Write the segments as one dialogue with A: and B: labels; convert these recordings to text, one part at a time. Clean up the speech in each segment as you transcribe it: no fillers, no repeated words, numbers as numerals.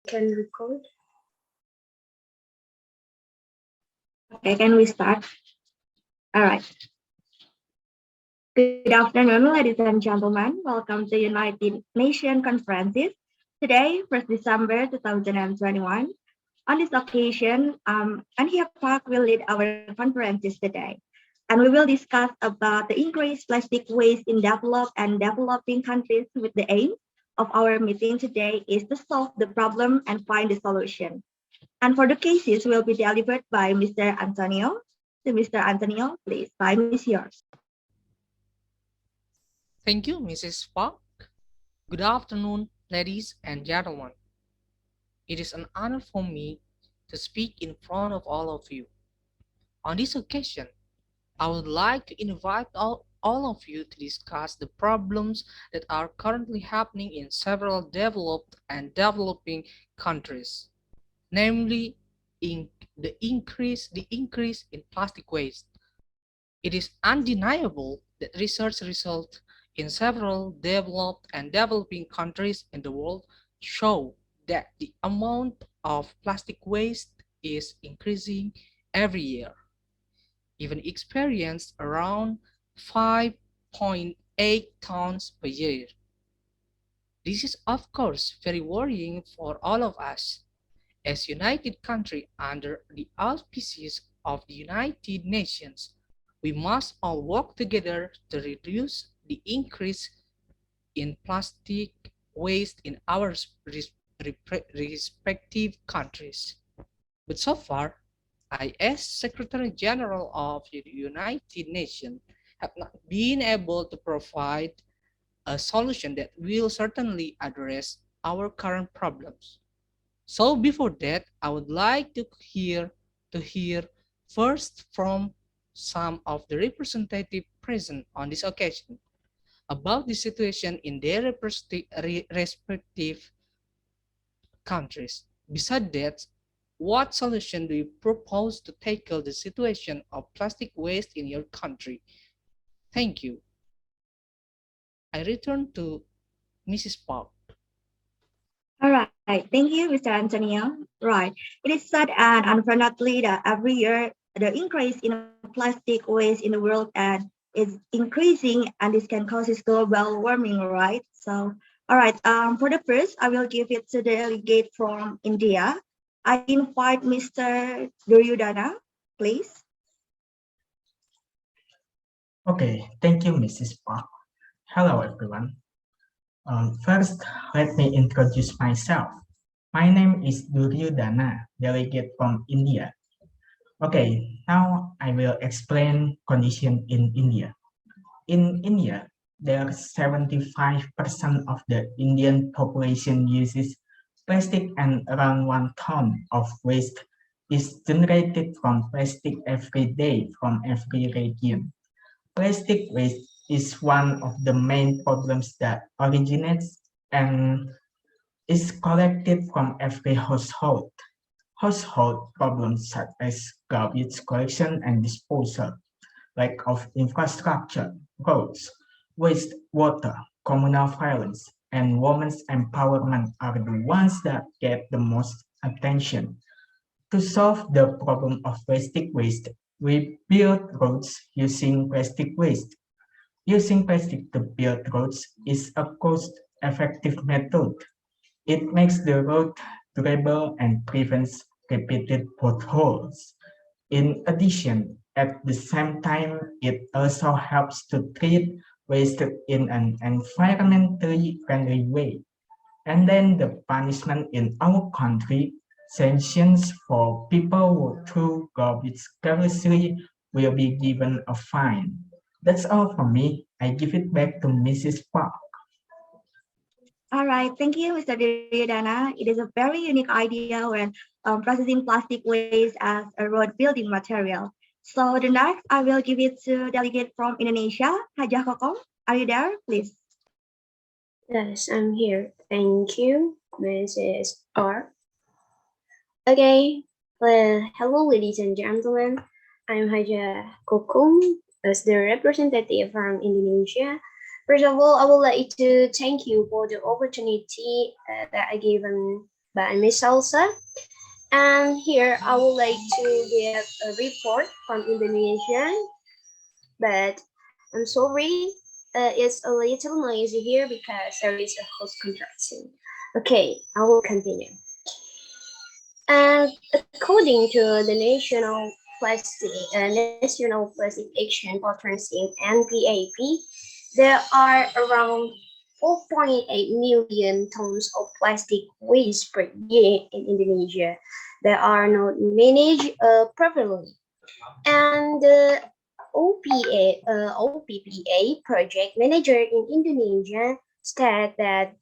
A: can record.
B: Okay, can we start? All right. Good afternoon, ladies and gentlemen. Welcome to United Nations Conferences. Today, 1st December 2021. On this occasion, Anhia Park will lead our conferences today. And we will discuss about the increased plastic waste in developed and developing countries with the aim of our meeting today is to solve the problem and find the solution. And for the cases will be delivered by Mr. Antonio. So Mr. Antonio, please, time is yours.
C: Thank you, Mrs. Park. Good afternoon, ladies and gentlemen. It is an honor for me to speak in front of all of you. On this occasion, I would like to invite all of you to discuss the problems that are currently happening in several developed and developing countries, namely the increase in plastic waste. It is undeniable that research results in several developed and developing countries in the world show that the amount of plastic waste is increasing every year, even experienced around 5.8 tons per year. This is of course very worrying for all of us. As united country under the auspices of the United Nations, we must all work together to reduce the increase in plastic waste in our respective countries. But so far, I, as Secretary General of the United Nations, have not been able to provide a solution that will certainly address our current problems. So before that, I would like to hear first from some of the representatives present on this occasion about the situation in their respective countries. Besides that, what solution do you propose to tackle the situation of plastic waste in your country? Thank you. I return to Mrs. Park.
B: All right, thank you, Mr. Antonio. Right. It is sad and unfortunately that every year the increase in plastic waste in the world and is increasing and this can cause global warming, right? So, all right, for the first, I will give it to the delegate from India. I invite Mr. Duryodhana, please.
D: Okay, thank you, Mrs. Park. Hello, everyone. First, let me introduce myself. My name is Duryodhana, delegate from India. Okay, now I will explain condition in India. In India, there 75% of the Indian population uses plastic and around 1 ton of waste is generated from plastic every day from every region. Plastic waste is one of the main problems that originates and is collected from every household. Household problems such as garbage collection and disposal, lack of infrastructure, roads, wastewater, communal violence, and women's empowerment are the ones that get the most attention. To solve the problem of plastic waste, we build roads using plastic waste. Using plastic to build roads is a cost-effective method. It makes the road durable and prevents repeated potholes. In addition, at the same time, it also helps to treat waste in an environmentally friendly way. And then the punishment in our country, sanctions for people who throw garbage carelessly will be given a fine. That's all from me. I give it back to Mrs. Park.
B: All right, thank you, Mr. Duryodhana. It is a very unique idea when processing plastic waste as a road building material. So the next, I will give it to delegate from Indonesia, Hajah Kokom. Are you there, please?
A: Yes, I'm here. Thank you, Mrs. R. Okay, well, hello, ladies and gentlemen. I'm Haja Kokum, as the representative from Indonesia. First of all, I would like to thank you for the opportunity that I given by Miss Salsa. And here I would like to give a report from Indonesia, but I'm sorry, it's a little noisy here because there is a host contraction. Okay, I will continue. And according to the National Plastic Action Partnership (NPAP), there are around 4.8 million tons of plastic waste per year in Indonesia that are not managed properly. And the OPPA project manager in Indonesia said that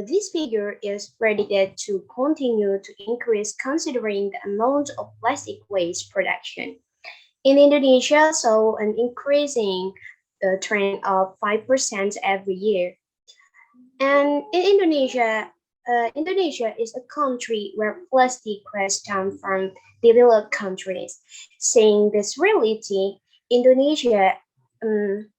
A: this figure is predicted to continue to increase considering the amount of plastic waste production. In Indonesia, saw an increasing trend of 5% every year. And in Indonesia is a country where plastic waste comes from developed countries. Seeing this reality, Indonesia um,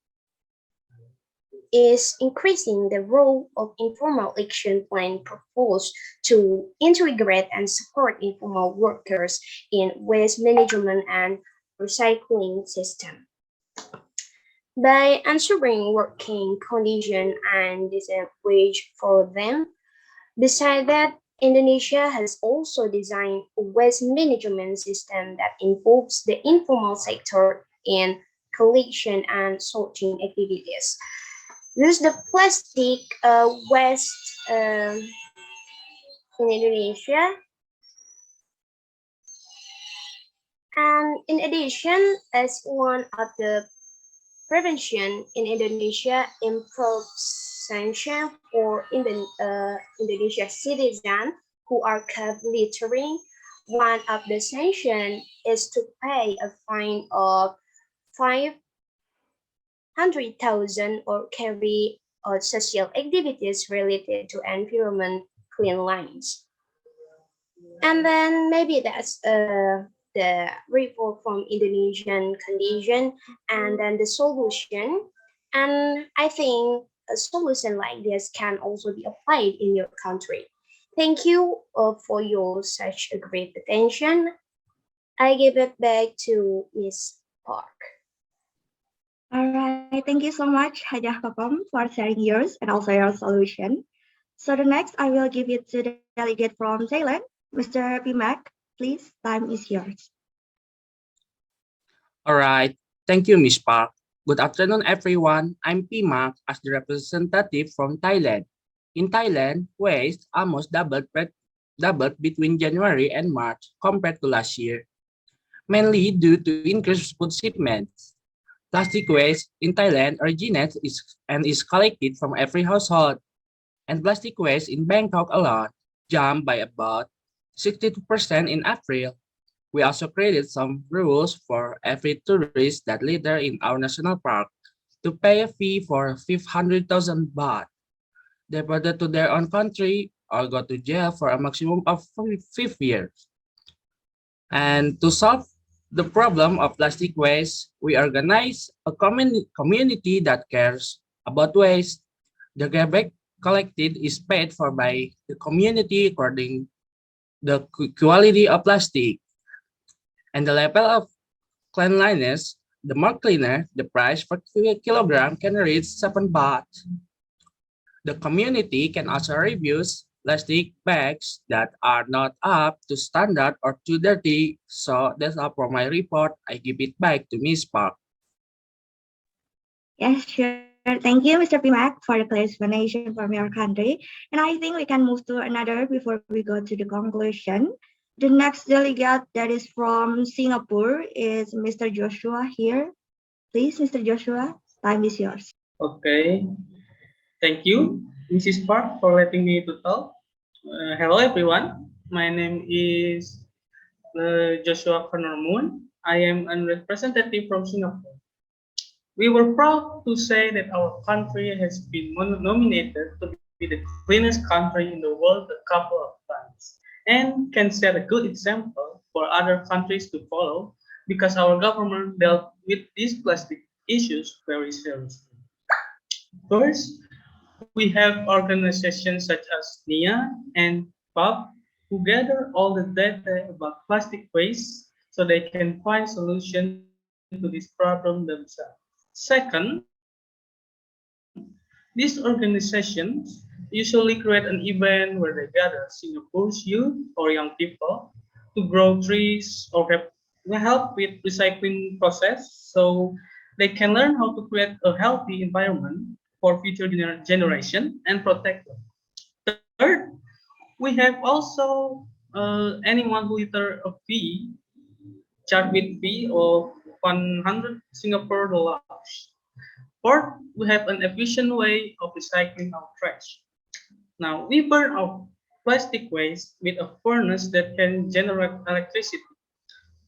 A: is increasing the role of informal action plan proposed to integrate and support informal workers in waste management and recycling system. By ensuring working condition and decent wage for them, besides that, Indonesia has also designed a waste management system that involves the informal sector in collection and sorting activities. Use the plastic waste in Indonesia. And in addition, as one of the prevention in Indonesia improves sanction for Indonesia citizens who are caught littering. One of the sanctions is to pay a fine of 500,000 or carry out social activities related to environment clean lines. And then maybe that's the report from Indonesian condition and then the solution. And I think a solution like this can also be applied in your country. Thank you for your such a great attention. I give it back to Miss Park.
B: All right, thank you so much, Hajah Kokom, for sharing yours and also your solution. So the next, I will give it to the delegate from Thailand, Mr. Pimak. Please, time is yours.
E: All right. Thank you, Miss Park. Good afternoon, everyone. I'm Pimak as the representative from Thailand. In Thailand, waste almost doubled between January and March compared to last year, mainly due to increased food shipments. Plastic waste in Thailand originates and is collected from every household, and plastic waste in Bangkok alone jumped by about 62% in April. We also created some rules for every tourist that litter in our national park to pay a fee for 500,000 baht. Deported to their own country or go to jail for a maximum of 5 years. And to solve the problem of plastic waste, we organize a community that cares about waste. The garbage collected is paid for by the community according the quality of plastic and the level of cleanliness. The more cleaner, the price per kilogram can reach 7 baht. The community can also refuse plastic bags that are not up to standard or too dirty. So that's all for my report. I give it back to Miss Park.
B: Yes, sure. Thank you, Mr. Pimak, for the clear explanation from your country. And I think we can move to another before we go to the conclusion. The next delegate that is from Singapore is Mr. Joshua here. Please, Mr. Joshua, time is yours.
F: Okay, thank you, Mrs. Park, for letting me to talk. Hello, everyone. My name is Joshua Connor Moon. I am a representative from Singapore. We were proud to say that our country has been nominated to be the cleanest country in the world a couple of times and can set a good example for other countries to follow because our government dealt with these plastic issues very seriously. First, we have organizations such as NIA and PUB who gather all the data about plastic waste so they can find solution to this problem themselves. Second, these organizations usually create an event where they gather Singapore's youth or young people to grow trees or help with recycling process so they can learn how to create a healthy environment for future generation and protect them. Third, we have also anyone who litter a fee, charged with fee of 100 Singapore dollars. Fourth, we have an efficient way of recycling our trash. Now, we burn our plastic waste with a furnace that can generate electricity.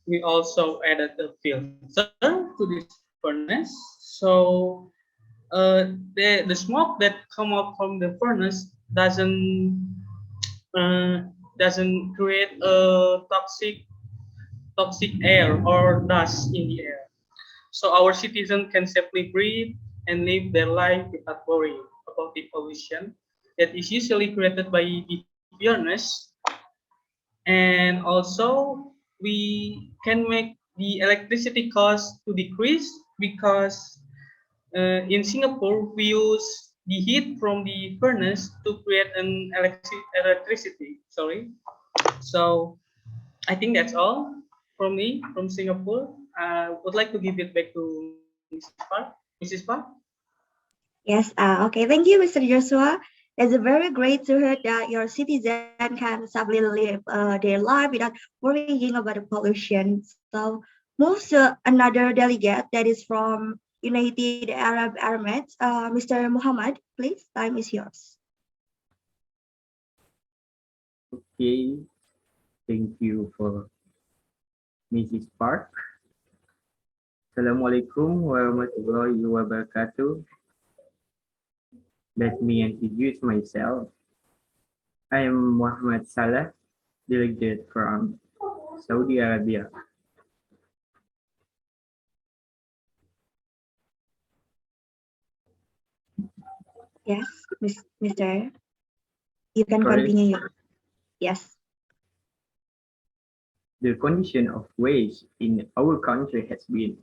F: We also added a filter to this furnace, so the smoke that come out from the furnace uh, doesn't create a toxic air or dust in the air. So our citizens can safely breathe and live their life without worrying about the pollution that is usually created by the furnace. And also we can make the electricity cost to decrease because in Singapore we use the heat from the furnace to create an electricity. Sorry. So I think that's all from me from Singapore. I would like to give it back to Mrs. Park. Mrs. Park.
B: Yes, okay. Thank you, Mr. Joshua. It's very great to hear that your citizen can safely live their life without worrying about the pollution. So, move to another delegate that is from United Arab Emirates. Mr. Mochammad, please, time is yours.
G: Okay, thank you for Mrs. Park. Assalamualaikum warahmatullahi wabarakatuh. Let me introduce myself. I am Muhammad Salah, delegate from Saudi Arabia.
B: Yes, Mr. You can
G: Sorry,
B: continue. Yes.
G: the condition of waste in our country has been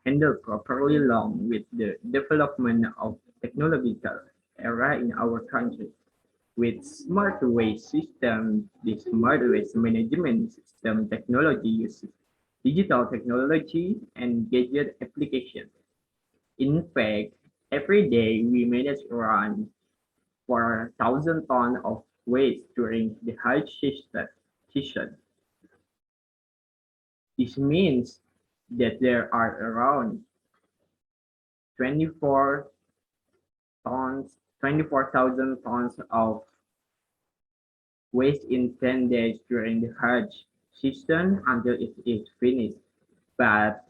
G: handled properly along with the development of technological era in our country. With smart waste system, the smart waste management system technology uses digital technology and gadget applications. In fact, every day we manage around 4,000 tons of waste during the Hajj season. This means that there are around 24 tons, 24,000 tons of waste in 10 days during the Hajj season until it is finished. But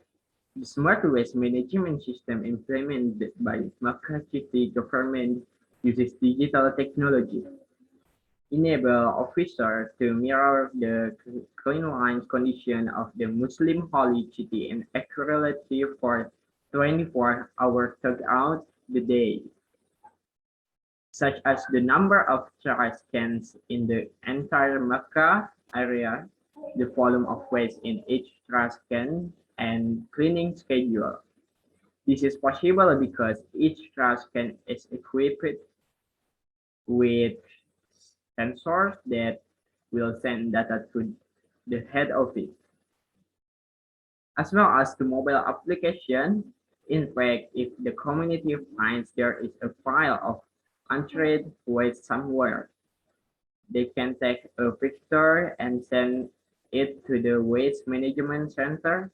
G: the smart waste management system implemented by Makkah city government uses digital technology, enable officers to mirror the cleanliness condition of the Muslim holy city and accurately for 24 hours throughout the day, such as the number of trash cans in the entire Mecca area, the volume of waste in each trash can, and cleaning schedule. This is possible because each trash can is equipped with sensors that will send data to the head office, as well as the mobile application. In fact, if the community finds there is a pile of untreated waste somewhere, they can take a picture and send it to the waste management center.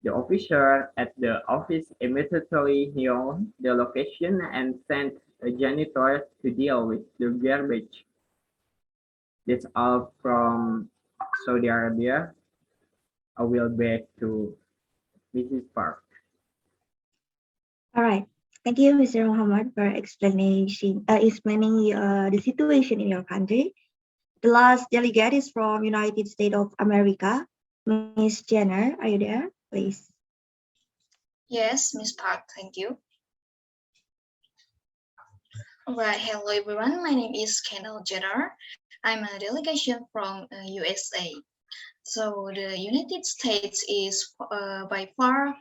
G: The officer at the office immediately knew the location and sent a janitor to deal with the garbage. That's all from Saudi Arabia. I will back to Mrs. Park.
B: All right. Thank you, Mr. Muhammad, for explaining the situation in your country. The last delegate is from United States of America. Miss Jenner, are you there? Please.
H: Yes, Miss Park, thank you. Alright, hello everyone. My name is Kendall Jenner. I'm a delegation from USA. So the United States is by far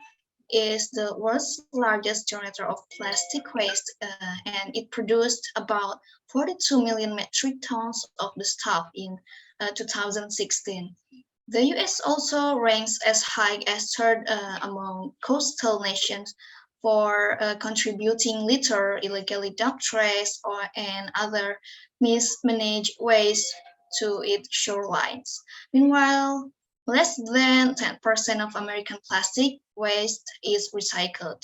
H: is the world's largest generator of plastic waste, and it produced about 42 million metric tons of the stuff in 2016. The US also ranks as high as third among coastal nations for contributing litter, illegally dumped trash, and other mismanaged waste to its shorelines. Meanwhile, less than 10% of American plastic waste is recycled.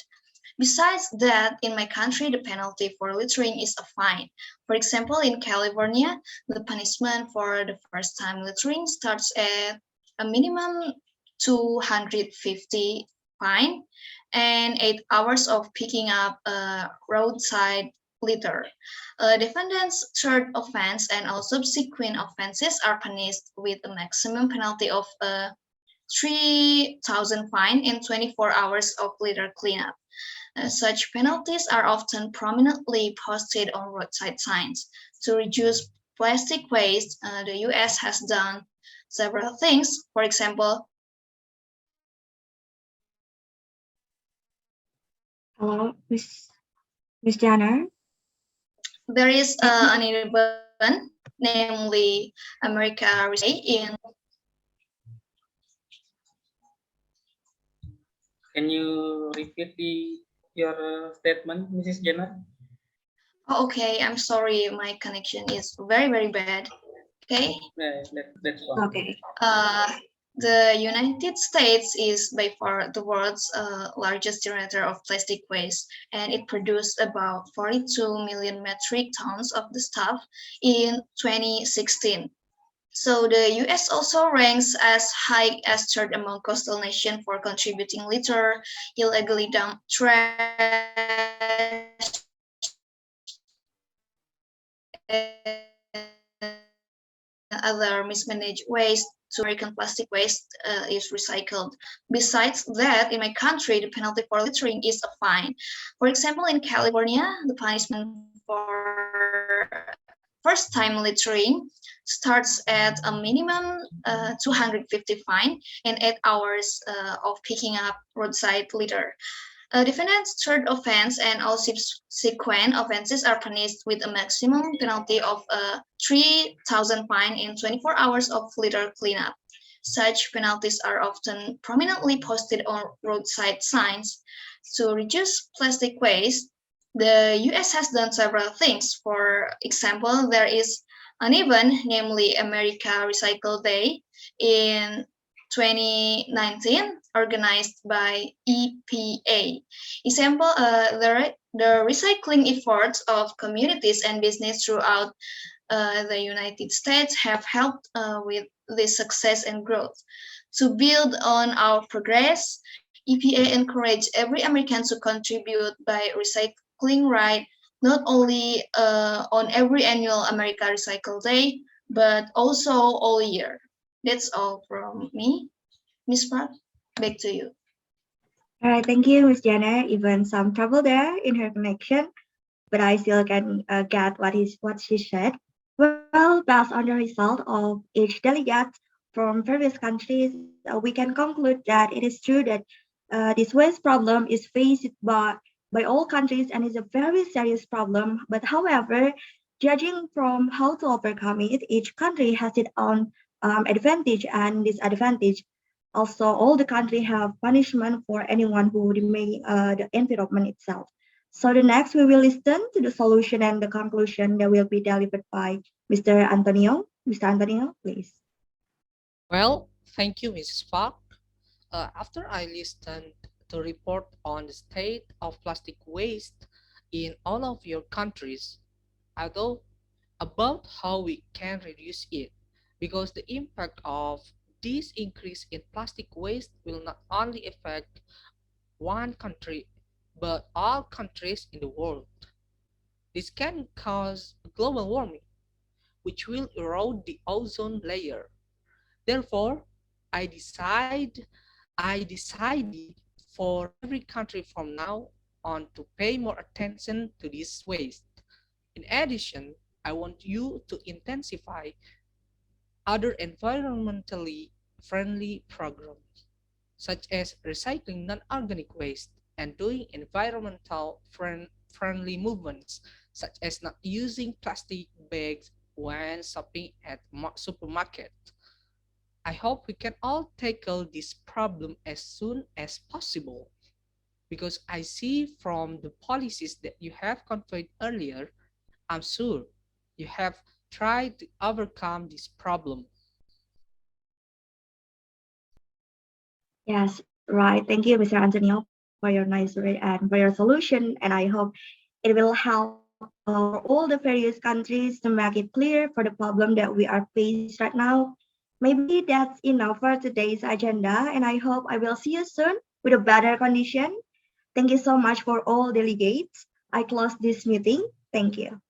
H: Besides that, in my country, the penalty for littering is a fine. For example, in California, the punishment for the first time littering starts at a minimum 250 fine and 8 hours of picking up a roadside litter. Defendants' third offense and all subsequent offenses are punished with a maximum penalty of 3,000 fine and 24 hours of litter cleanup. Such penalties are often prominently posted on roadside signs. To reduce plastic waste, the US has done several things. For example,
B: Hello, Miss Jana.
H: there is an event, namely America Day in.
F: Can you repeat your statement, Mrs. Jenner?
H: Oh, okay, I'm sorry, my connection is very bad. Okay.
F: That's one.
B: Okay.
H: The United States is by far the world's largest generator of plastic waste, and it produced about 42 million metric tons of the stuff in 2016. So the US also ranks as high as third among coastal nations for contributing litter, illegally dumped trash, and other mismanaged waste to American plastic waste is recycled. Besides that, in my country, the penalty for littering is a fine. For example, in California, the punishment for first time littering starts at a minimum 250 fine and 8 hours of picking up roadside litter. A defendant's third offense and all subsequent offenses are punished with a maximum penalty of 3,000 fine and 24 hours of litter cleanup. Such penalties are often prominently posted on roadside signs. To reduce plastic waste, the US has done several things. For example, there is an event, namely America Recycle Day, in 2019, organized by EPA. Example, the recycling efforts of communities and business throughout the United States have helped with this success and growth. To build on our progress, EPA encouraged every American to contribute by recycling right, not only on every annual America Recycle Day, but also all year. That's all from me. Miss Park, back to you.
B: All right, thank you, Miss Jana. Even some trouble there in her connection, but I still can get what she said. Well, based on the result of each delegate from various countries, we can conclude that it is true that this waste problem is faced by all countries and is a very serious problem. But however, judging from how to overcome it, each country has its own advantage and disadvantage. Also, all the country have punishment for anyone who remain the environment itself. So the next we will listen to the solution and the conclusion that will be delivered by Mr. Antonio. Mr. Antonio, please.
C: Well, thank you, Mrs. Park. After I listened to report on the state of plastic waste in all of your countries, I thought about how we can reduce it because the impact of this increase in plastic waste will not only affect one country but all countries in the world. This can cause global warming, which will erode the ozone layer. Therefore, I decide I decided for every country from now on to pay more attention to this waste. In addition, I want you to intensify other environmentally friendly programs, such as recycling non-organic waste and doing friendly movements, such as not using plastic bags when shopping at supermarket. I hope we can all tackle this problem as soon as possible because I see from the policies that you have conveyed earlier, I'm sure you have tried to overcome this problem.
B: Yes, right. Thank you, Mr. Antonio, for your nice and for your solution. And I hope it will help for all the various countries to make it clear for the problem that we are faced right now. Maybe that's enough for today's agenda. And I hope I will see you soon with a better condition. Thank you so much for all delegates. I close this meeting. Thank you.